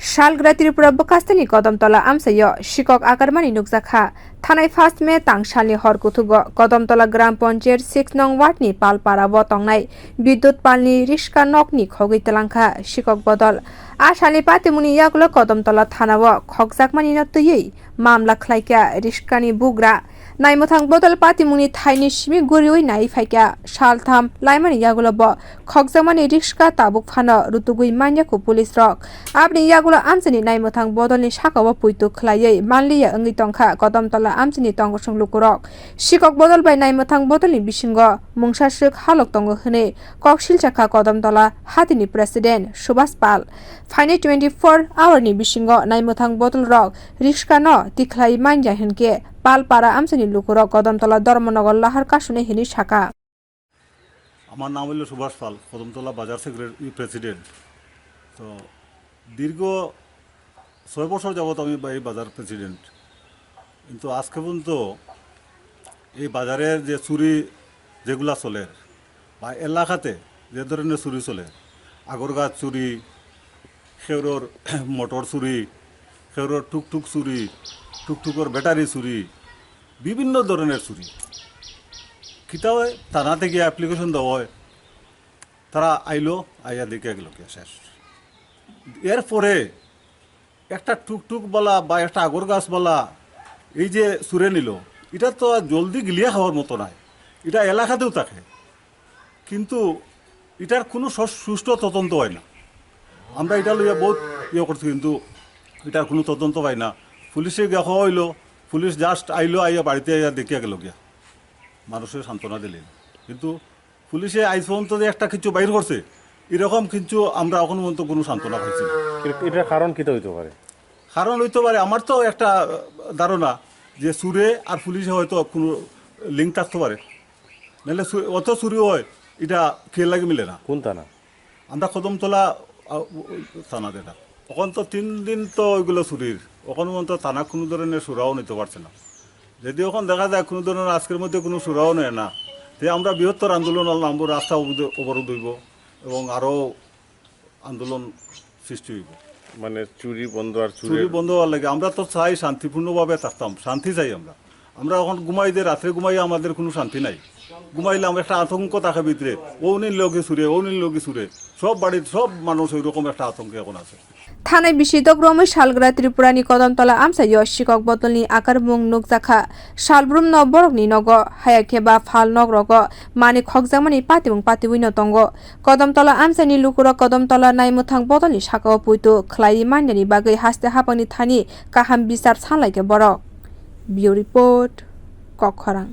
Shalgra Tripura Bokastani Kadamtala amchaio shikok akarmani nukjakha thanai first me tangsalni horkuthugo Kadamtala Gram Panchayat 6 nong ward ni palpara bo tongnai bidyut palni riksa nokni khogjakmani shikok bodol asali patimung yagulo Kadamtala thanao khokjakmani no tui mamla khlaika rikskani bugra naimthang bodol patimungni thaini simi gurioi nai phaika Saltham laimani yagulo bo khokjakmani riksa tabok phano rwtogwi manya ko police rok abni yagulo amchini naimthang bodolni sakao puitu khlaiei manliya ongi tongkha Kadamtala amchini tongosung lukurok sikok bodol bai naimthang bodolni bisingo mungsasuk halok tongo hne kokjakmani Kadamtala hatini president Subhash Pal phano 24 hour ni bisingo naimthang bodol rok riksa no tikhlai manya henke Palpara আমচানি লুকুর Kadamtala Dharmanagar লাহার কাশুনে হিনি শাখা। আমার নাম হলো সুভাষ পাল, কদমতলা বাজার secretary president. তো দীর্ঘ 6 বছর যাবত আমি এই বাজার প্রেসিডেন্ট, কিন্তু আজকে পর্যন্ত এই বাজারের যে চুরি যেগুলা চলে বা এলাকাতে যে ধরনের চুরি চলে, আগরগাছ চুরি, খেউরর মোটর চুরি, খেউরর টুকটুক চুরি, টুকটুকর ব্যাটারি চুরি, বিভিন্ন ধরনের চুরি কিতা হয় থানা থেকে অ্যাপ্লিকেশন দেওয়া হয়, তারা আইলো আইয়া দেখে গেল কে শেষ। এরপরে একটা টুকটুক বলা বা একটা আগর গাছ বলা এই যে চুরে নিল, এটা তো জলদি গিলিয়ে খাওয়ার মতো নাই, এটা এলাকাতেও থাকে, কিন্তু এটার কোনো সুষ্ঠু তদন্ত হয় না। আমরা এটা লইয়া বহুত করছি, কিন্তু এটার কোনো তদন্ত পাই না। পুলিশে গিয়া খাওয়া হইলো, পুলিশ জাস্ট আইলো, আইয়া বাড়িতে আইয়া দেখিয়া গেল গিয়া, মানুষের সান্ত্বনা দিলেন, কিন্তু পুলিশে আইজ পর্যন্ত যে একটা কিছু বাইর করছে এরকম কিন্তু আমরা এখন পর্যন্ত কোনো সান্ত্বনা পাইছি না। এটার কারণ কিটা হইতে পারে? কারণ হইতে পারে আমার তো একটা ধারণা যে চুরে আর পুলিশে হয়তো কোনো লিঙ্ক থাকতে পারে, নাহলে অত চুরি হয় এটা খেয়ে লাগে মিলে না। কোন থানা? আমরা কদমতলা থানা যেটা, এখন তো 3 দিন তো ওইগুলো চুরির, ওখান পর্যন্ত থানা কোনো ধরনের সুরাও নিতে পারছে না। যদি ওখান দেখা যায় কোনো ধরনের আজকের মধ্যে কোনো সুরাও নেয় না, তো আমরা বৃহত্তর আন্দোলন নামব, রাস্তা অবরোধ হইব এবং আরও আন্দোলন সৃষ্টি হইব। মানে চুরি বন্ধ আর চুরি বন্ধ হওয়ার লাগে আমরা তো চাই শান্তিপূর্ণভাবে থাকতাম, শান্তি চাই। আমরা এখন ঘুমাই দিয়ে রাত্রে ঘুমাইয়া আমাদের কোনো শান্তি নাই, ঘুমাইলে আমরা একটা আতঙ্ক থাকে ভিতরে, ও নীল লোকে সুরে, ও নীল লোকে সুরে, সব বাড়ির সব মানুষ ওইরকম একটা আতঙ্কে এখন আছে। থানায় বিশিত গ্রমে শালগ্রা ত্রিপুরানি কদমতলা আমচাio শিকক বদলনি akarmung nukjakha salbrum no borokni nogo hayakeba phal nogrogo mani khokjakmani patimung patibuino tongo Kadamtala amchaini lukuro Kadamtala naimuthang bodolni sakao puitu khlai manyani bagai haste hapani thani kaham bichar sanlaike borok. Bureau report kokjarang।